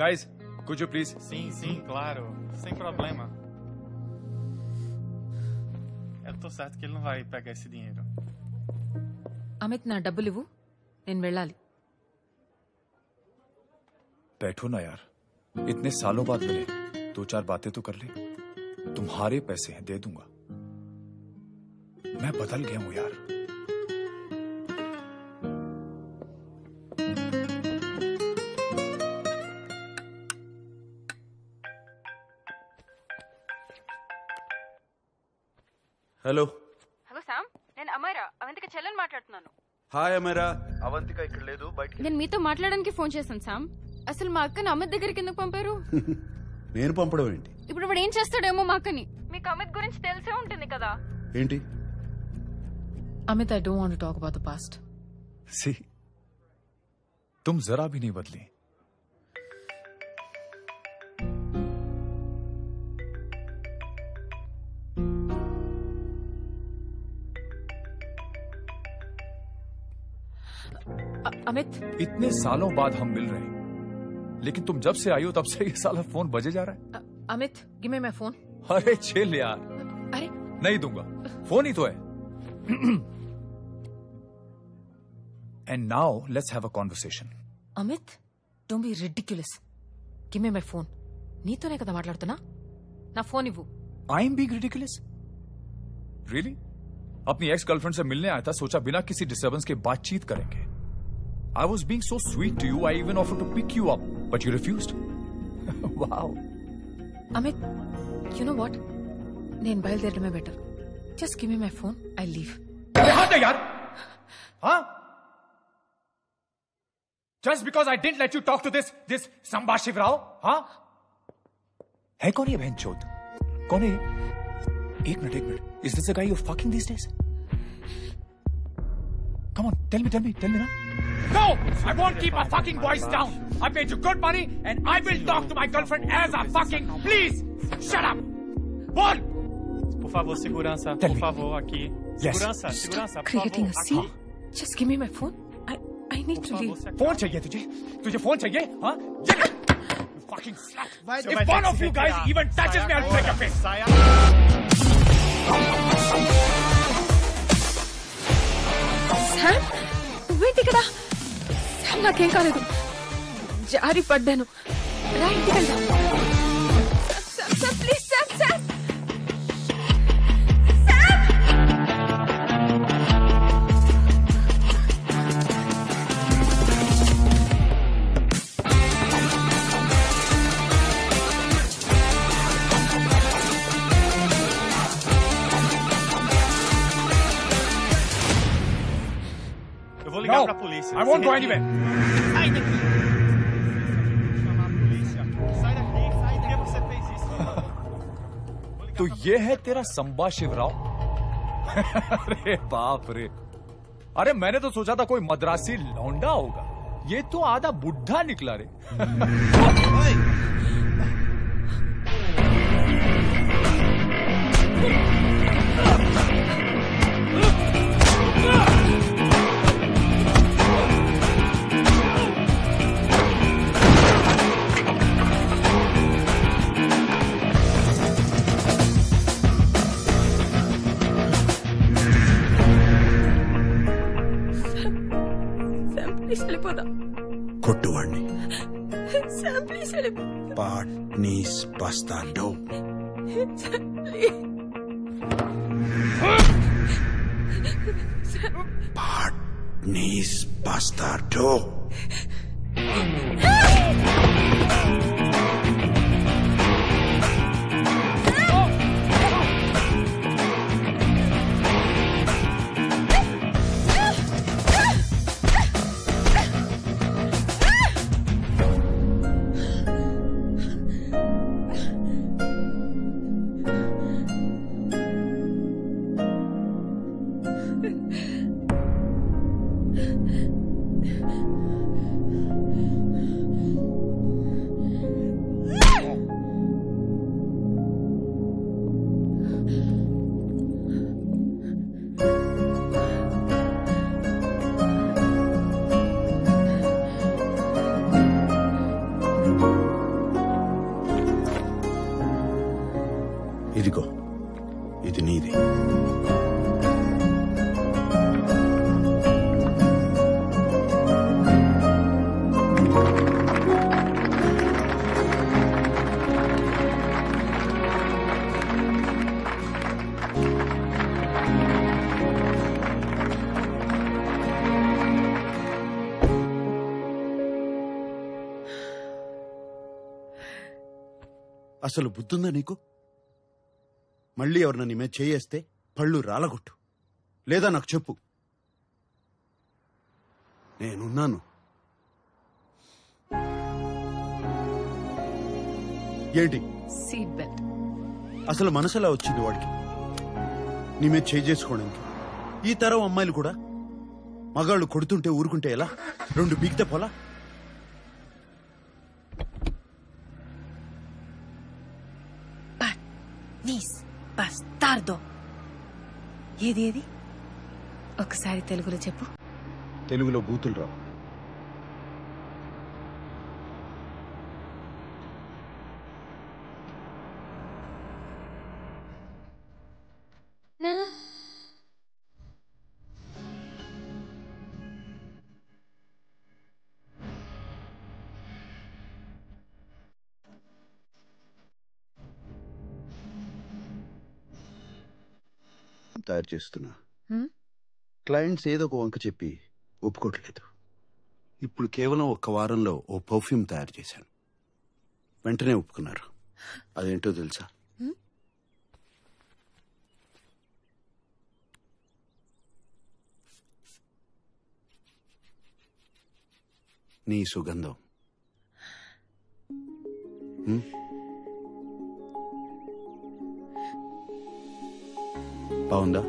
Guys, could you please? Sim, claro. Sem problema. Eu tô certo que ele não vai pegar esse dinheiro. Amit నా డబ్బులు ఇవ్వు, నేను వెళ్ళాలి. बैठो ना यार, इतने सालों बाद मिले, 2-4 बातें तो कर ले. तुम्हारे पैसे हैं, दे दूंगा. मैं बदल गया हूं यार. హలో హలో శామ్, నేను అమైరా, అవంతిక చెల్లెని మాట్లాడుతున్నాను. హాయ్ అమరా. అవంతిక ఇక్కడ లేదు, బయటికి. నేను మీతో మాట్లాడడానికి ఫోన్ చేశాను శామ్. అసలు మా అక్కని అమిత్ దగ్గరికి ఎందుకు పంపారు? నేను పంపడం ఏంటి? ఇప్పుడు వాడు ఏం చేస్తాడేమో మా అక్కని. మీకు అమిత్ గురించి తెలిసే ఉంటుంది కదా. ఏంటి? Amit, I don't want to talk about the past. सी, तुम जरा भी नहीं बदली. अमित, इतने सालों बाद हम मिल रहे हैं, लेकिन तुम जब से आई हो तब से ये साला फोन बजे जा रहा है. Amit, give me my phone. अरे चिल यार. अरे नहीं दूंगा, फोन ही तो है. And now let's have a conversation. Amit, don't be ridiculous. Give me my phone. నీతోనే కదా మాట్లాడుతున్నా. నా ఫోన్ ఇవ్వు. I'm being ridiculous? Really? अपनी एक्स गर्लफ्रेंड से मिलने आया था, सोचा बिना किसी डिस्टर्बेंस के बातचीत करेंगे. I was being so sweet to you, I even offered to pick you up, but you refused. Wow. Amit, you know what, నేను బయలుదేరడమే better. Just give me my phone, I leave. हट यार. हाँ? Just because I didn't let you talk to this Samba Shivrao, हाँ? है कौन ये बहनचोद? कौन है ये? एक minute. Is this the guy you're fucking these days? Come on, tell me ना. No! I won't keep my fucking voice down. I paid you good money and I will talk to my girlfriend as a fucking... Please! Shut up! Bol! Por favor, segurança. Tell Por me. favor, aqui. Yes. Segurança, por Creating a favor. scene. Just give me my phone. I need to leave. Phone चाहिए तुझे phone चाहिए? हाँ? Fucking slut! If one of you guys even touches me, I'll break your face. Sam, నువ్వేంటి ఇక్కడ? Sam, నాకేం కాలేదు, జారి పడ్డాను. రా, ఇంటికి వెళ్దాం. Sam, please Sam. Eu vou ligar pra polícia. I won't go anywhere. Sai daqui! Chamar a polícia. Sai daqui. Por que você fez isso? तो ये है तेरा संबा शिवराव? अरे बाप रे. अरे मैंने तो सोचा था कोई मद्रासी लौंडा होगा, ये तो आधा बुढ़ा निकला रे. కొట్టువాణ్ణి. శామ్, ప్లీజ్ వెళ్ళిపో. పాట్నీస్ బస్తాడో. పాట్నీస్ బస్తాడో. అసలు బుద్ధుందా నీకు? మళ్ళీ ఎవరన్నా నీ మీద చేయేస్తే పళ్ళు రాలగొట్టు, లేదా నాకు చెప్పు. నేనున్నాను. ఏంటి సీట్ బెల్ట్. అసలు మనసులా వచ్చింది వాడికి నీ మీద చేసుకోవడానికి? ఈ తరం అమ్మాయిలు కూడా మగాళ్ళు కొడుతుంటే ఊరుకుంటే ఎలా? 2 బీగితే పోలా? నీస్ బస్తార్దో. ఏది ఏది ఒకసారి తెలుగులో చెప్పు. తెలుగులో బూతులు రావు. తయారు చేస్తున్నా. క్లయింట్స్ ఏదో ఒక వంక చెప్పి ఒప్పుకోవట్లేదు. ఇప్పుడు కేవలం 1 వారంలో ఓ పర్ఫ్యూమ్ తయారు చేశాను. వెంటనే ఒప్పుకున్నారు. అదేంటో తెలుసా? నీ సుగంధం. బాగుందా?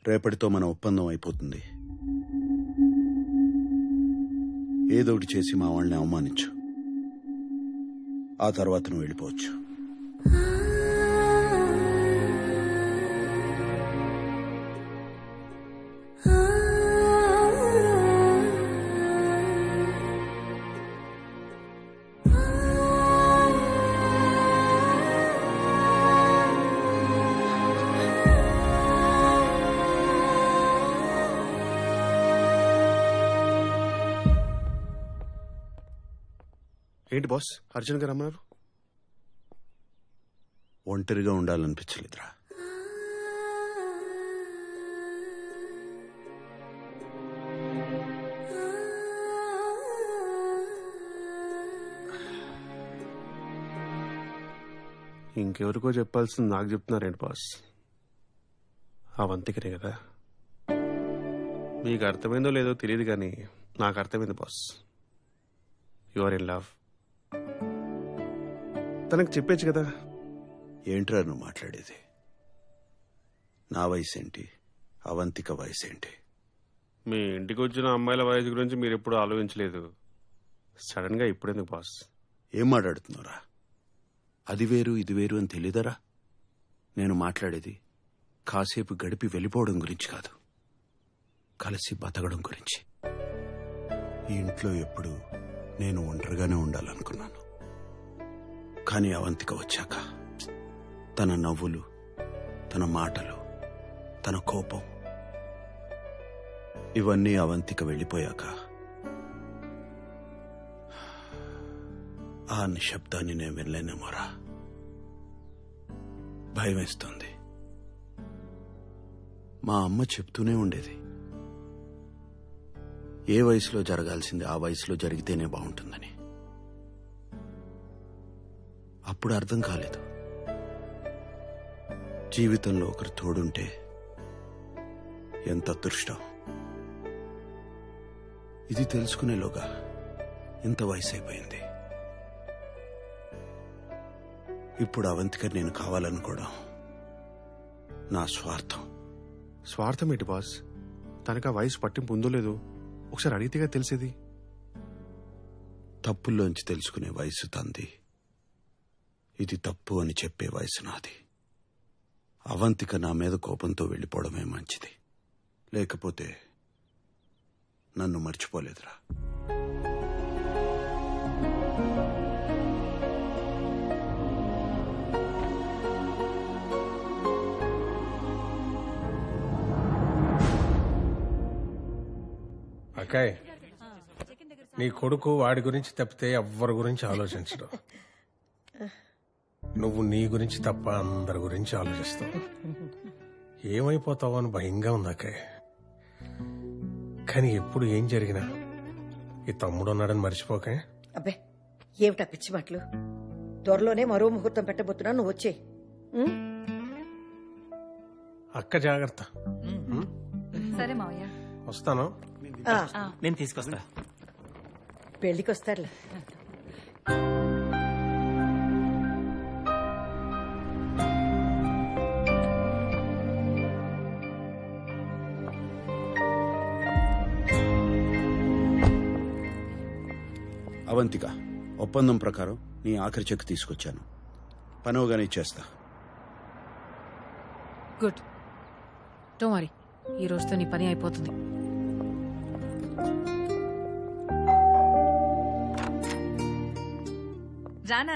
రేపటితో మన ఒప్పందం అయిపోతుంది. ఏదోటి చేసి మా వాళ్ళని అవమానించు. ఆ తర్వాత నువ్వు వెళ్ళిపోవచ్చు. ఏంటి బాస్ అర్జున్ గారు రమ్మన్నారు? ఒంటరిగా ఉండాలనిపించలేదురా. ఇంకెవరికో చెప్పాల్సింది నాకు చెప్తున్నారేంటి బాస్? అవంతికనే కదా. మీకు అర్థమైందో లేదో తెలియదు కానీ నాకు అర్థమైంది boss. You are in love. తనకు చెప్పేచ్చు కదా. ఏంట్రా నువ్వు మాట్లాడేది? నా వయసు ఏంటి, అవంతిక వయసు ఏంటి? మీ ఇంటికి వచ్చిన అమ్మాయిల వయసు గురించి మీరు ఎప్పుడు ఆలోచించలేదు. సడన్ గా ఇప్పుడెందుకు బాస్? ఏం మాట్లాడుతున్నారా? అది వేరు ఇది వేరు అని తెలీదరా? నేను మాట్లాడేది కాసేపు గడిపి వెళ్ళిపోవడం గురించి కాదు, కలిసి బతకడం గురించి. ఈ ఇంట్లో ఎప్పుడు నేను ఒంటరిగానే ఉండాలనుకున్నాను. కానీ అవంతిక వచ్చాక తన నవ్వులు, తన మాటలు, తన కోపం, ఇవన్నీ అవంతిక వెళ్ళిపోయాక ఆ నిశ్శబ్దాన్ని నేను వెళ్ళలేనేమోరా. భయం వేస్తుంది. మా అమ్మ చెప్తూనే ఉండేది, ఏ వయసులో జరగాల్సింది ఆ వయసులో జరిగితేనే బాగుంటుందని. అప్పుడు అర్థం కాలేదు, జీవితంలో ఒకరు తోడుంటే ఎంత అదృష్టం. ఇది తెలుసుకునేలోగా ఇంత వయసు అయిపోయింది. ఇప్పుడు అవంతిక నేను కావాలనుకోవడం నా స్వార్థం. స్వార్థం ఏంటి బాస్? తనకు ఆ వయసు పట్టింపు ఉందో లేదో ఒకసారి అడిగితేగా తెలిసేది. తప్పుల్లోంచి తెలుసుకునే వయసు తంది, ఇది తప్పు అని చెప్పే వయసు నాది. అవంతిక నా మీద కోపంతో వెళ్ళిపోవడమే మంచిది. లేకపోతే నన్ను మర్చిపోలేదురా. అక్కాయ్, నీ కొడుకు వాడి గురించి తప్పితే ఎవ్వరి గురించి ఆలోచించడు. నువ్వు నీ గురించి తప్ప అందరి గురించి ఆలోచిస్తావు. ఏమైపోతావో అని భయంగా ఉంది అక్కాయ్. కానీ ఎప్పుడు ఏం జరిగినా ఈ తమ్ముడు ఉన్నాడని మర్చిపోకే. అబ్బే ఏమిటా పిచ్చి మాటలు. త్వరలోనే మరో ముహూర్తం పెట్టబోతున్నా, నువ్వు వచ్చే. అక్క జాగ్రత్త. సరే మావయ్య, వస్తాను. నేను తీసుకొస్తా. పెళ్లికి వస్తారులే. అవంతిక, ఒప్పందం ప్రకారం నీ ఆఖరి చెక్ తీసుకొచ్చాను. పనివగానే ఇచ్చేస్తా. గుడ్. డోంట్ వరీ, ఈ రోజుతో నీ పని అయిపోతుంది. రానా